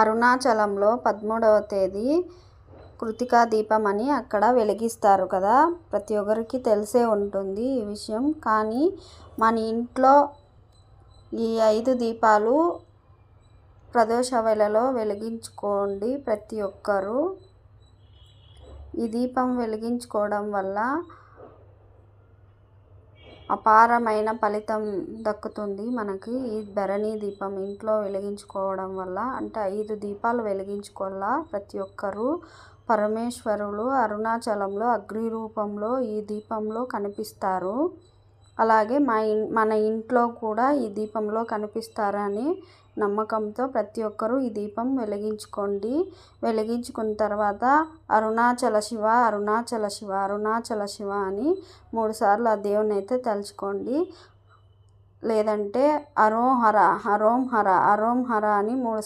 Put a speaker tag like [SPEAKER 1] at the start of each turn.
[SPEAKER 1] అరుణాచలంలో 13వ తేదీ కృతికా దీపం అని అక్కడ వెలిగిస్తారు కదా. ప్రతి ఒక్కరికి తెలిసే ఉంటుంది ఈ విషయం. కానీ మన ఇంట్లో ఈ 5 దీపాలు ప్రదోష వేళలో వెలిగించుకోండి ప్రతి ఒక్కరూ. ఈ దీపం వెలిగించుకోవడం వల్ల అపారమైన ఫలితం దక్కుతుంది మనకి. ఈ ధరణి దీపం ఇంట్లో వెలిగించుకోవడం వల్ల, అంటే 5 దీపాలు వెలిగించుకోవాలా ప్రతి ఒక్కరూ. పరమేశ్వరులు అరుణాచలంలో అగ్ని రూపంలో ఈ దీపంలో కనిపిస్తారు. అలాగే మన ఇంట్లో కూడా ఈ దీపంలో కనిపిస్తారని నమ్మకంతో ప్రతి ఒక్కరూ ఈ దీపం వెలిగించుకోండి. వెలిగించుకున్న తర్వాత అరుణాచల శివ, అరుణాచల శివ, అరుణాచల శివ అని 3 సార్లు ఆ దేవుని అయితే తలుచుకోండి. లేదంటే అరోం హర, అరోం హర, అరోం హర అని 3 సార్లు